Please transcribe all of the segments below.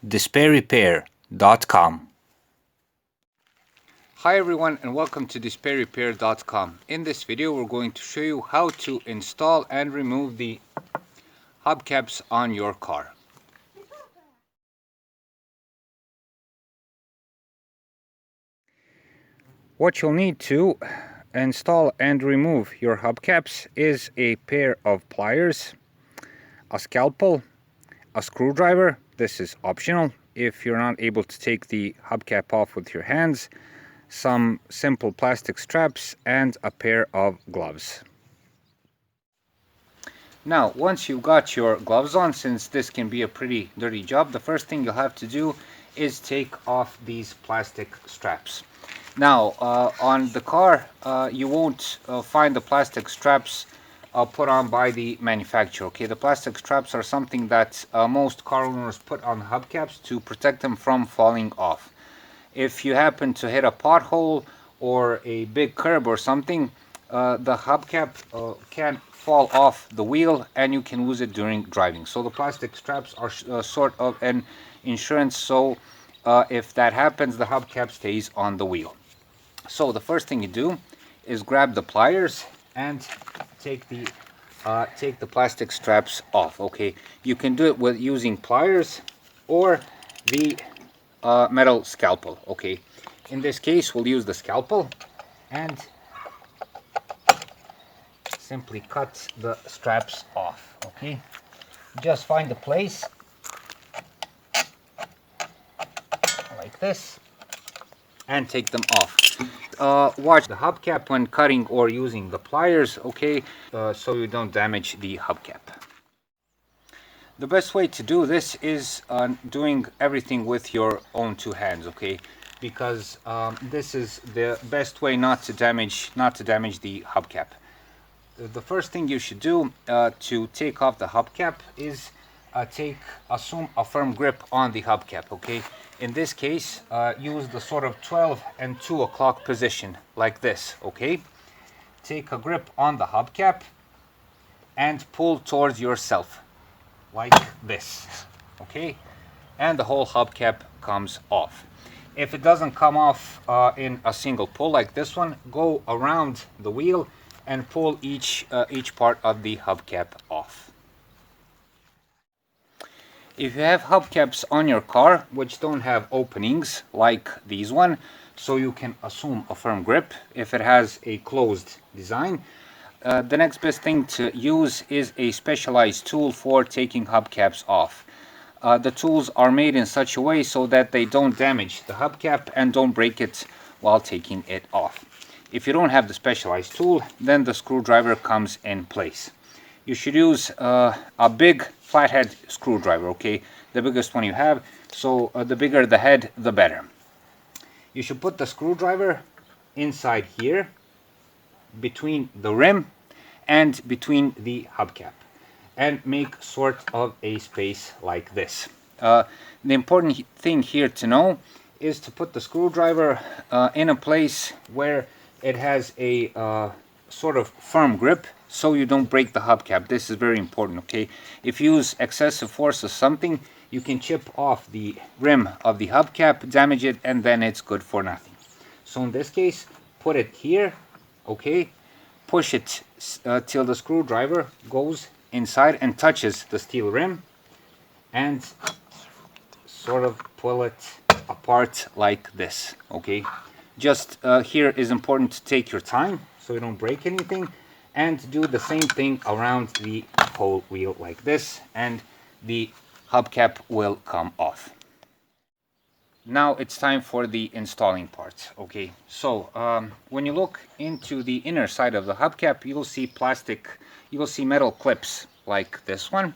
despairrepair.com. Hi everyone and welcome to despairrepair.com. In this video we're going to show you how to install and remove the hubcaps on your car. What you'll need to install and remove your hubcaps is a pair of pliers, a scalpel, a screwdriver. This is optional if you're not able to take the hubcap off with your hands, some simple plastic straps, and a pair of gloves. Now, once you've got your gloves on, since this can be a pretty dirty job, the first thing you'll have to do is take off these plastic straps. Now, on the car, you won't find the plastic straps put on by the manufacturer. Okay, the plastic straps are something that most car owners put on hubcaps to protect them from falling off. If you happen to hit a pothole or a big curb or something, the hubcap can fall off the wheel and you can lose it during driving. So the plastic straps are sort of an insurance, so if that happens, the hubcap stays on the wheel. So the first thing you do is grab the pliers and take the plastic straps off. Okay, you can do it with using pliers or the metal scalpel. Okay, in this case we'll use the scalpel and simply cut the straps off. Okay, just find a place like this and take them off. Watch the hubcap when cutting or using the pliers, okay, so you don't damage the hubcap. The best way to do this is doing everything with your own two hands, okay, because this is the best way not to damage the hubcap. The first thing you should do to take off the hubcap is assume a firm grip on the hubcap. Okay, in this case use the sort of 12 and 2 o'clock position like this. Okay, take a grip on the hubcap and pull towards yourself like this. Okay, and the whole hubcap comes off. If it doesn't come off in a single pull like this one, go around the wheel and pull each part of the hubcap off. If you have hubcaps on your car which don't have openings like these one, so you can assume a firm grip if it has a closed design, the next best thing to use is a specialized tool for taking hubcaps off. The tools are made in such a way so that they don't damage the hubcap and don't break it while taking it off. If you don't have the specialized tool, then the screwdriver comes in place. You should use a big flathead screwdriver, okay, the biggest one you have, so the bigger the head, the better. You should put the screwdriver inside here, between the rim and between the hubcap, and make sort of a space like this. The important thing here to know is to put the screwdriver in a place where it has a sort of firm grip so you don't break the hubcap. This is very important, okay? If you use excessive force or something, you can chip off the rim of the hubcap, damage it, and then it's good for nothing. So in this case, put it here, okay? Push it till the screwdriver goes inside and touches the steel rim, and sort of pull it apart like this, okay? Just here is important to take your time so you don't break anything, and do the same thing around the whole wheel like this, and the hubcap will come off. Now it's time for the installing part. Okay, so when you look into the inner side of the hubcap, you'll see metal clips like this one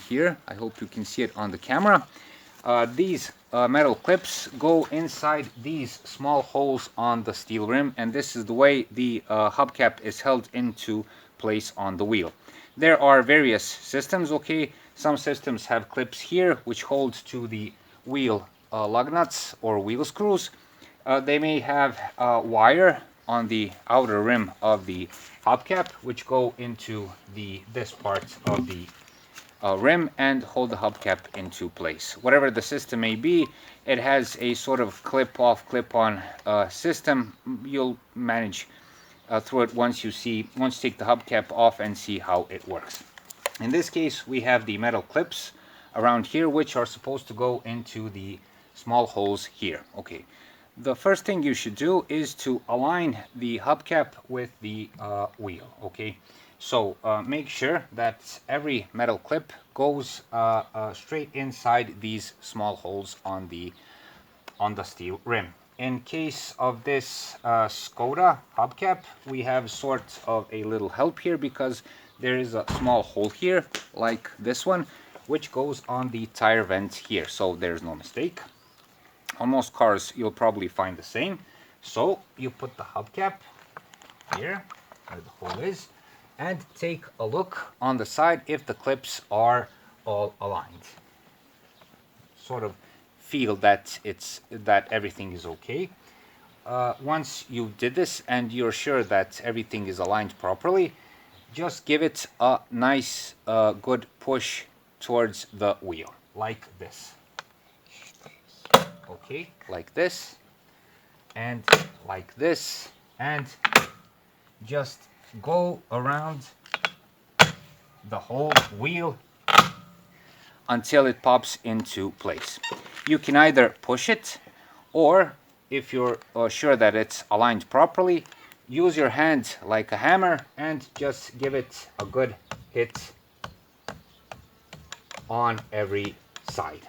here. I hope you can see it on the camera. These metal clips go inside these small holes on the steel rim, and this is the way the hubcap is held into place on the wheel. There are various systems, okay? Some systems have clips here which hold to the wheel lug nuts or wheel screws. They may have wire on the outer rim of the hubcap which go into this part of the rim and hold the hubcap into place. Whatever the system may be, it has a sort of clip-off, clip-on system. You'll manage through it once you take the hubcap off and see how it works. In this case, we have the metal clips around here, which are supposed to go into the small holes here. Okay. The first thing you should do is to align the hubcap with the wheel. Okay. So make sure that every metal clip goes straight inside these small holes on the steel rim. In case of this Skoda hubcap, we have sort of a little help here because there is a small hole here, like this one, which goes on the tire vent here, so there's no mistake. On most cars, you'll probably find the same. So you put the hubcap here, where the hole is, and take a look on the side if the clips are all aligned. Sort of feel that everything is okay. Once you did this and you're sure that everything is aligned properly, just give it a nice good push towards the wheel, like this. Okay, like this, and like this, and just go around the whole wheel until it pops into place. You can either push it, or if you're sure that it's aligned properly, use your hand like a hammer and just give it a good hit on every side.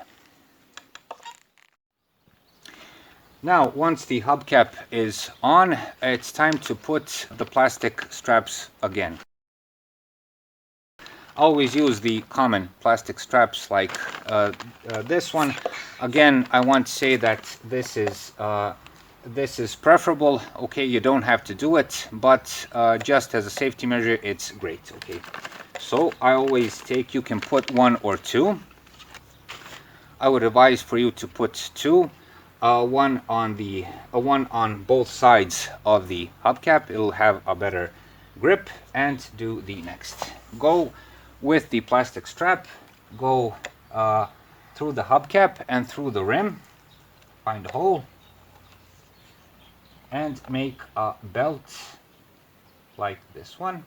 Now, once the hubcap is on, it's time to put the plastic straps again. Always use the common plastic straps like this one. Again, I want to say that this is preferable. Okay, you don't have to do it, but just as a safety measure, it's great. Okay, so I always take, you can put one or two. I would advise for you to put two. One on both sides of the hubcap. It'll have a better grip. And do the next. Go with the plastic strap, go through the hubcap and through the rim, find a hole, and make a belt like this one.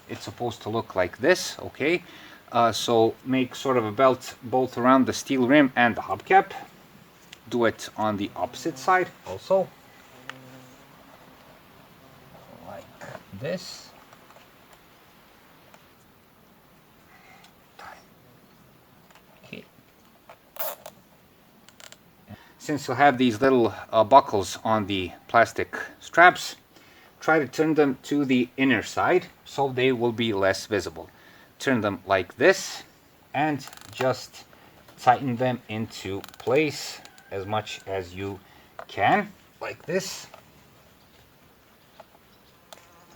It's supposed to look like this. Okay, so make sort of a belt both around the steel rim and the hubcap. Do it on the opposite side also, like this. Okay. Since you'll have these little buckles on the plastic straps, try to turn them to the inner side so they will be less visible. Turn them like this and just tighten them into place as much as you can, like this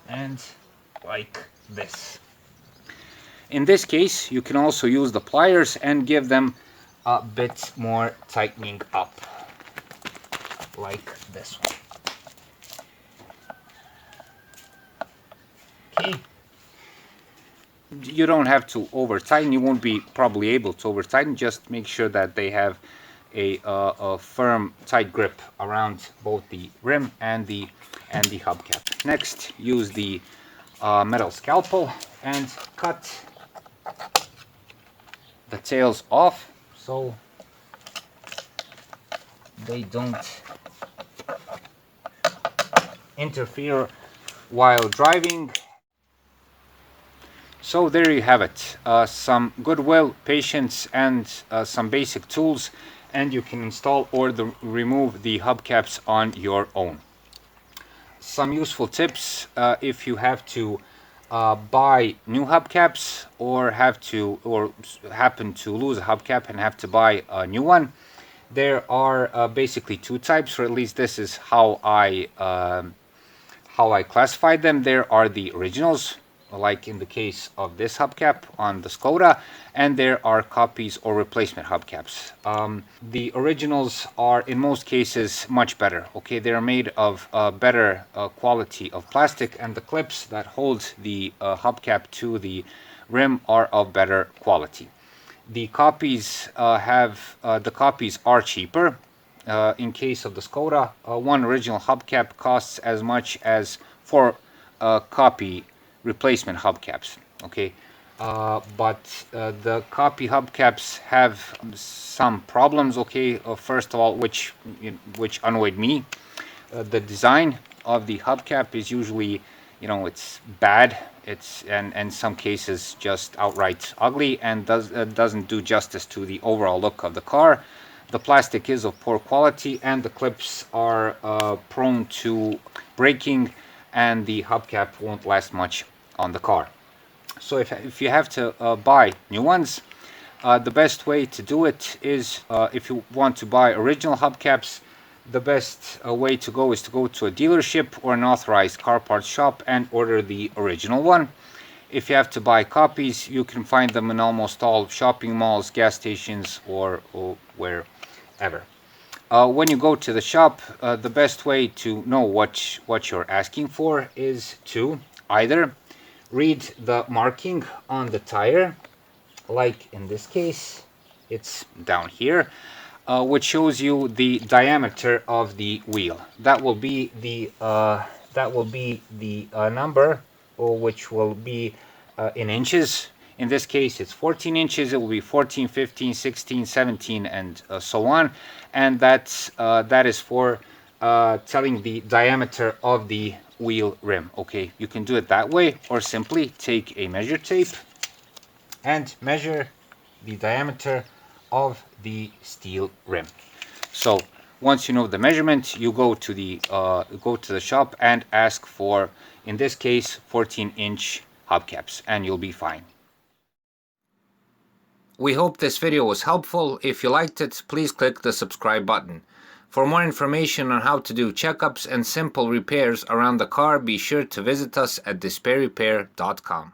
and like this. In this case, you can also use the pliers and give them a bit more tightening up, like this one. Okay. You don't have to over tighten. You won't be probably able to over tighten. Just make sure that they have a firm, tight grip around both the rim and the hubcap. Next, use the metal scalpel and cut the tails off so they don't interfere while driving. So there you have it, some goodwill, patience, and some basic tools, and you can install or remove the hubcaps on your own. Some useful tips if you have to buy new hubcaps or happen to lose a hubcap and have to buy a new one. There are basically two types, or at least this is how I classified them. There are the originals, like in the case of this hubcap on the Skoda, and there are copies or replacement hubcaps. The originals are in most cases much better. Okay, they are made of better quality of plastic, and the clips that hold the hubcap to the rim are of better quality. The copies are cheaper. In case of the Skoda, one original hubcap costs as much as 4 copy replacement hubcaps. Okay, but the copy hubcaps have some problems. Okay, first of all, which annoyed me. The design of the hubcap is usually, it's bad. It's and in some cases just outright ugly, and doesn't do justice to the overall look of the car. The plastic is of poor quality, and the clips are prone to breaking, and the hubcap won't last much on the car. So if you have to buy new ones, the best way to do it is, if you want to buy original hubcaps, the best way to go is to go to a dealership or an authorized car parts shop and order the original one. If you have to buy copies, you can find them in almost all shopping malls, gas stations, or wherever. When you go to the shop, the best way to know what you're asking for is to either read the marking on the tire, like in this case, it's down here, which shows you the diameter of the wheel. That will be the number, which will be in inches. In this case, it's 14 inches. It will be 14, 15, 16, 17, and so on. And that is for telling the diameter of the wheel rim. Okay, you can do it that way, or simply take a measure tape and measure the diameter of the steel rim. So once you know the measurement, you go to the shop and ask for, in this case, 14-inch hubcaps, and you'll be fine. We hope this video was helpful. If you liked it, please click the subscribe button. For more information on how to do checkups and simple repairs around the car, be sure to visit us at dispairrepair.com.